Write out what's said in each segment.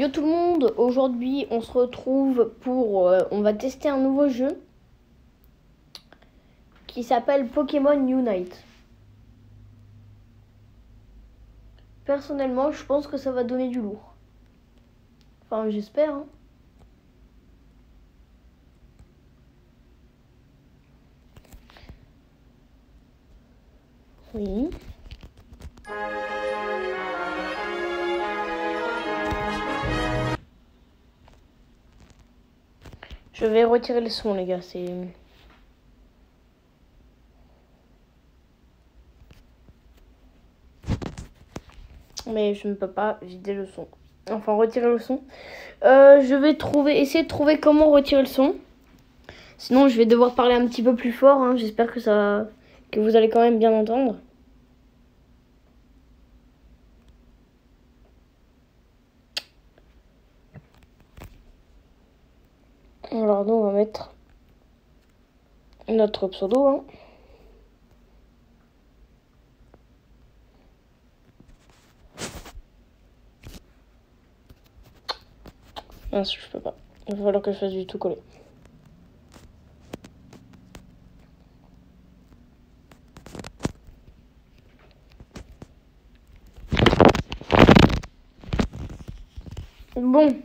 Yo tout le monde, aujourd'hui on se retrouve pour... on va tester un nouveau jeu qui s'appelle Pokémon Unite. Personnellement, je pense que ça va donner du lourd. Enfin, j'espère. Hein. Oui. Je vais retirer le son, les gars. Mais je ne peux pas vider le son. Enfin, retirer le son. Je vais essayer de trouver comment retirer le son. Sinon, je vais devoir parler un petit peu plus fort. Hein. J'espère que vous allez quand même bien entendre. Alors, nous, on va mettre notre pseudo. Hein. Mince, je peux pas. Il va falloir que je fasse du tout coller. Bon.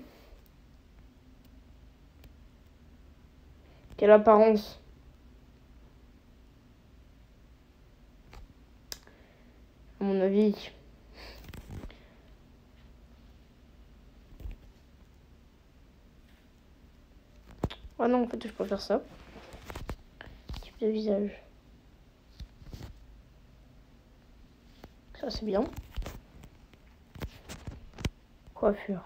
Quelle apparence. À mon avis. Ah non, en fait, je peux faire ça. Type de visage. Ça, c'est bien. Coiffure.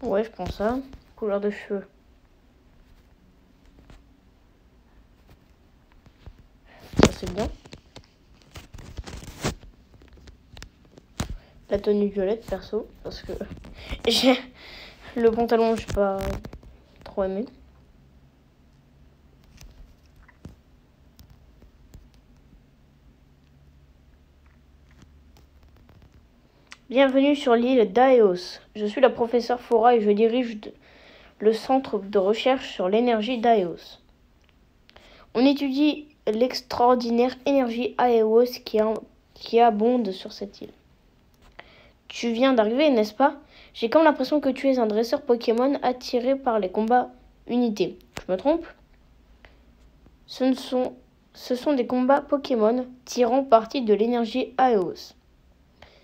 Ouais, je prends ça. Couleur de cheveux. Ça, c'est bien. La tenue violette, perso. Parce que j'ai le pantalon, je sais pas trop aimé. Bienvenue sur l'île d'Aeos. Je suis la professeure Fora et je dirige le centre de recherche sur l'énergie d'Aeos. On étudie l'extraordinaire énergie Aeos qui abonde sur cette île. Tu viens d'arriver, n'est-ce pas? J'ai comme l'impression que tu es un dresseur Pokémon attiré par les combats unités. Je me trompe? Ce sont des combats Pokémon tirant parti de l'énergie Aeos.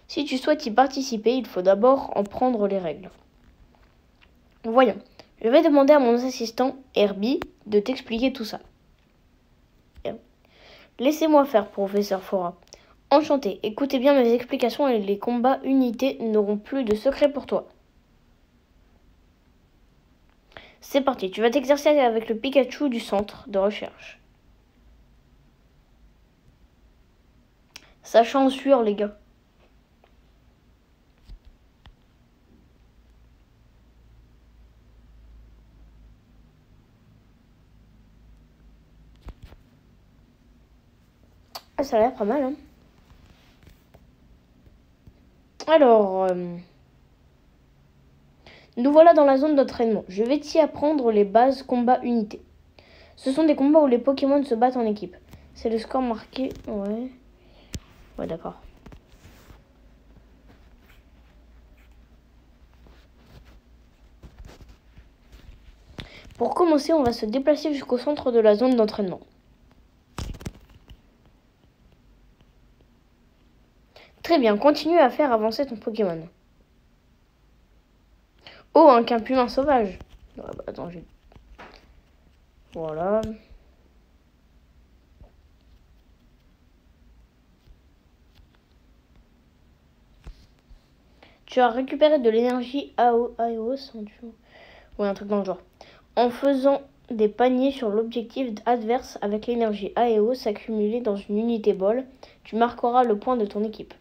Si tu souhaites y participer, il faut d'abord en prendre les règles. Voyons, je vais demander à mon assistant Herbie de t'expliquer tout ça. Laissez-moi faire, professeur Fora. Enchanté, écoutez bien mes explications et les combats unités n'auront plus de secret pour toi. C'est parti, tu vas t'exercer avec le Pikachu du centre de recherche. Ça chante sueur, les gars. Ah, ça a l'air pas mal, hein. Alors, nous voilà dans la zone d'entraînement. Je vais t'y apprendre les bases combat unité. Ce sont des combats où les Pokémon se battent en équipe. C'est le score marqué... Ouais. Ouais, d'accord. Pour commencer, on va se déplacer jusqu'au centre de la zone d'entraînement. Très bien, continue à faire avancer ton Pokémon. Oh, un Capumin sauvage. Ouais, bah, attends, j'ai... Voilà. Tu as récupéré de l'énergie Aeos. Ouais, un truc dans le genre. En faisant des paniers sur l'objectif adverse avec l'énergie Aeos accumulée dans une unité ball, tu marqueras le point de ton équipe.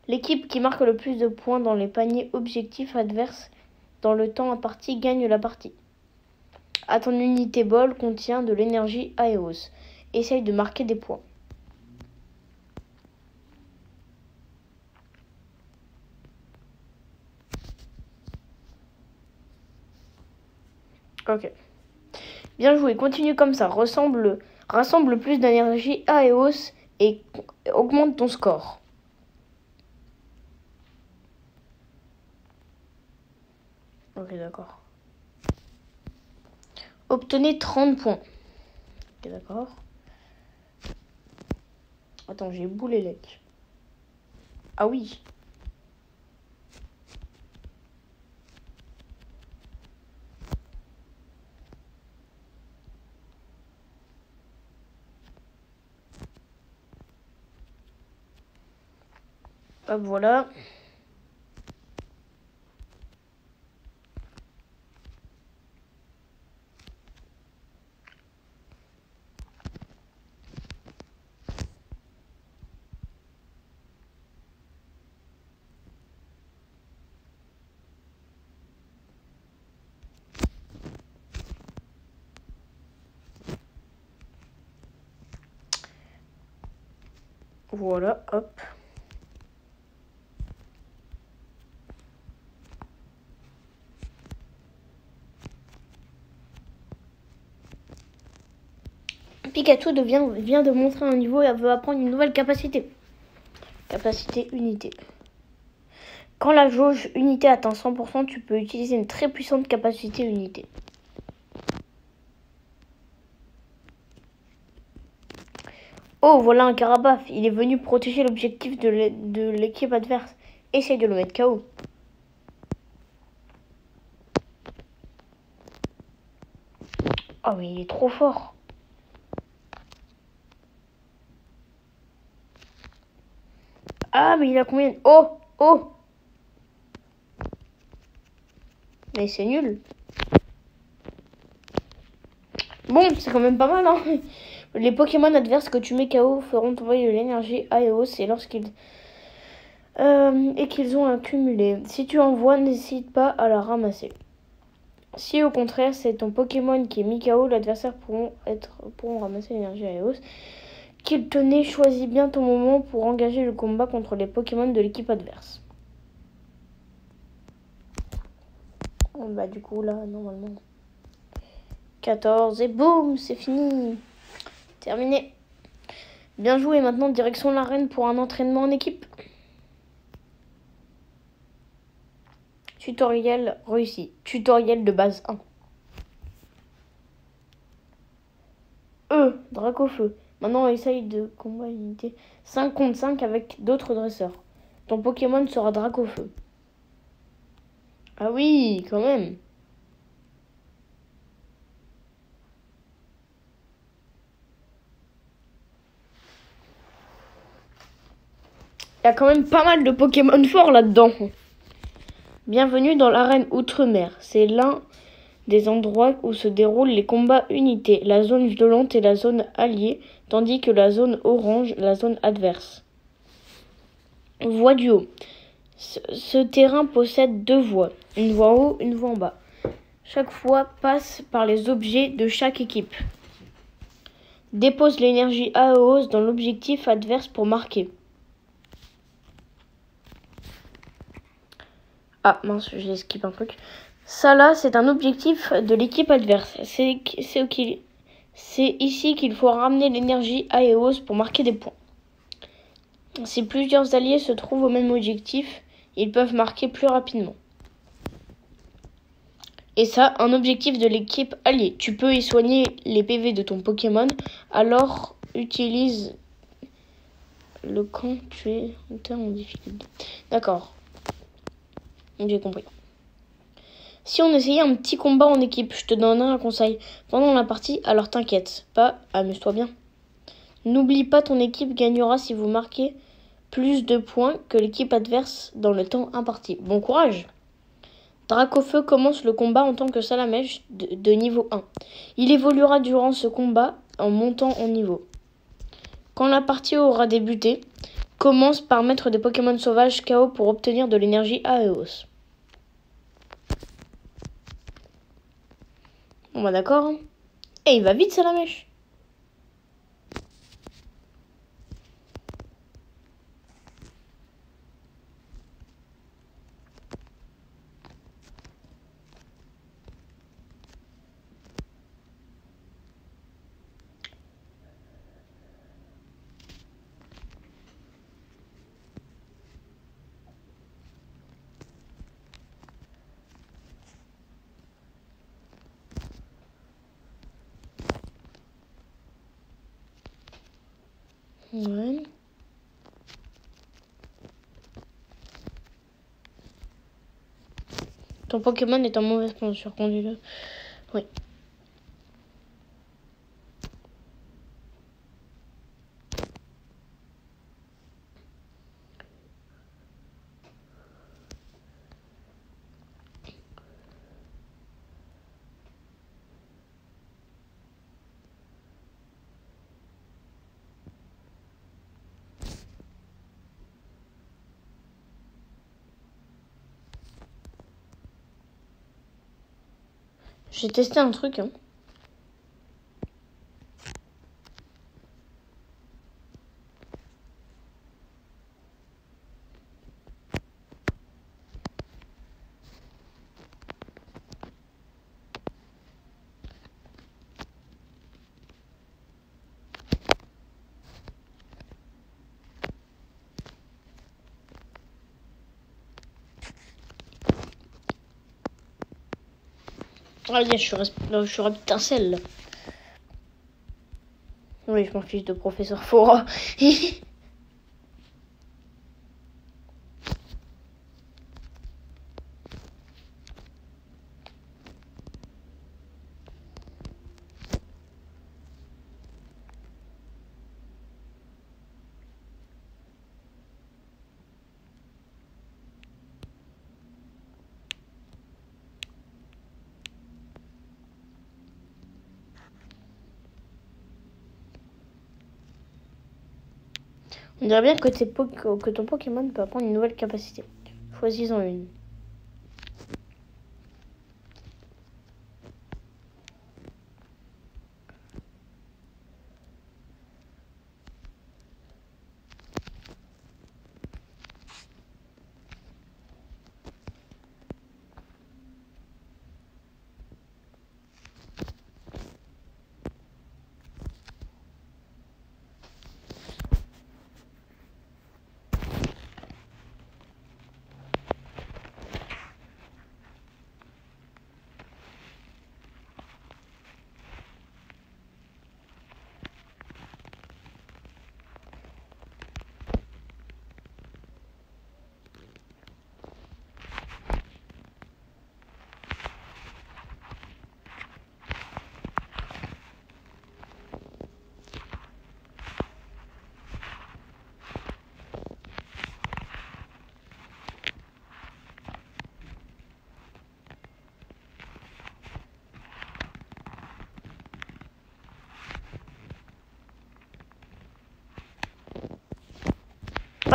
L'équipe qui marque le plus de points dans les paniers objectifs adverses dans le temps imparti gagne la partie. à ton unité ball contient de l'énergie Aeos. Essaye de marquer des points. Ok. Bien joué, continue comme ça. Rassemble plus d'énergie Aeos et augmente ton score. Ok, d'accord. Obtenez 30 points. Ok, d'accord. Attends, j'ai boulé lec. Ah oui. Hop, voilà. Voilà, hop. Pikachu vient de montrer un niveau et veut apprendre une nouvelle capacité. Capacité unité. Quand la jauge unité atteint 100%, tu peux utiliser une très puissante capacité unité. Oh, voilà un Carabaf. Il est venu protéger l'objectif de l'équipe adverse. Essaye de le mettre KO. Oh, mais il est trop fort. Ah, mais il a combien? Oh, oh. Mais c'est nul. Bon, c'est quand même pas mal, hein. Les Pokémon adverses que tu mets KO feront envoyer de l'énergie Aeos et qu'ils ont accumulé. Si tu en vois, n'hésite pas à la ramasser. Si au contraire c'est ton Pokémon qui est mis KO, l'adversaire pourront ramasser l'énergie Aeos qu'il tenait. Choisis bien ton moment pour engager le combat contre les Pokémon de l'équipe adverse. Bah du coup là, normalement... 14 et boum, c'est fini. Terminé. Bien joué, maintenant direction l'arène pour un entraînement en équipe. Tutoriel réussi. Tutoriel de base 1. Dracofeu. Maintenant on essaye de combat unité 5 contre 5 avec d'autres dresseurs. Ton Pokémon sera Dracofeu. Ah oui, quand même. Il y a quand même pas mal de Pokémon forts là-dedans. Bienvenue dans l'arène Outre-mer. C'est l'un des endroits où se déroulent les combats unités. La zone violente est la zone alliée, tandis que la zone orange, la zone adverse. Voie du haut. Ce terrain possède 2 voies, une voie en haut, une voie en bas. Chaque voie passe par les objets de chaque équipe. Dépose l'énergie Aeos dans l'objectif adverse pour marquer. Ah mince, j'ai skip un truc. Ça là, c'est un objectif de l'équipe adverse. C'est ici qu'il faut ramener l'énergie Aeos pour marquer des points. Si plusieurs alliés se trouvent au même objectif, ils peuvent marquer plus rapidement. Et ça, un objectif de l'équipe alliée. Tu peux y soigner les PV de ton Pokémon, alors utilise le quand tu es en difficulté. D'accord. J'ai compris. Si on essayait un petit combat en équipe, je te donnerai un conseil. Pendant la partie, alors t'inquiète pas, amuse-toi bien. N'oublie pas, ton équipe gagnera si vous marquez plus de points que l'équipe adverse dans le temps imparti. Bon courage! Dracofeu commence le combat en tant que Salamèche de niveau 1. Il évoluera durant ce combat en montant en niveau. Quand la partie aura débuté, commence par mettre des Pokémon sauvages KO pour obtenir de l'énergie Aeos. On va d'accord. Hein. Et il va vite, ça la mèche. Ouais. Ton Pokémon est en mauvaise posture, conduis-le. Oui. J'ai testé un truc. Hein. Ah, yes, je suis Raptincelle, là. Oui, je m'en fiche de professeur Fora. On dirait bien que ton Pokémon peut apprendre une nouvelle capacité. Choisis-en une.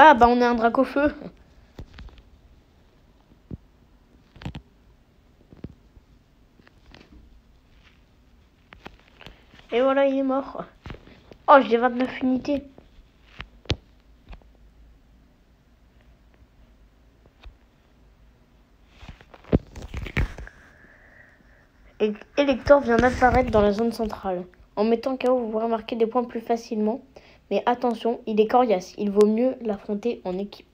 Ah, bah on est un Dracofeu. Et voilà, il est mort. Oh, j'ai 29 unités. Et Elector vient d'apparaître dans la zone centrale. En mettant KO, vous pourrez marquer des points plus facilement. Mais attention, il est coriace. Il vaut mieux l'affronter en équipe.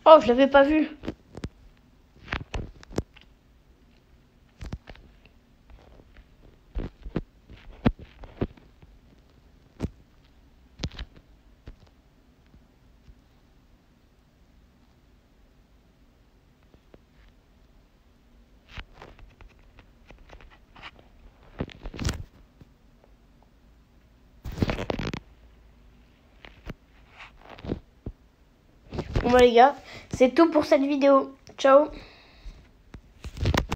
Oh, je l'avais pas vu. Bon bah les gars, c'est tout pour cette vidéo. Ciao.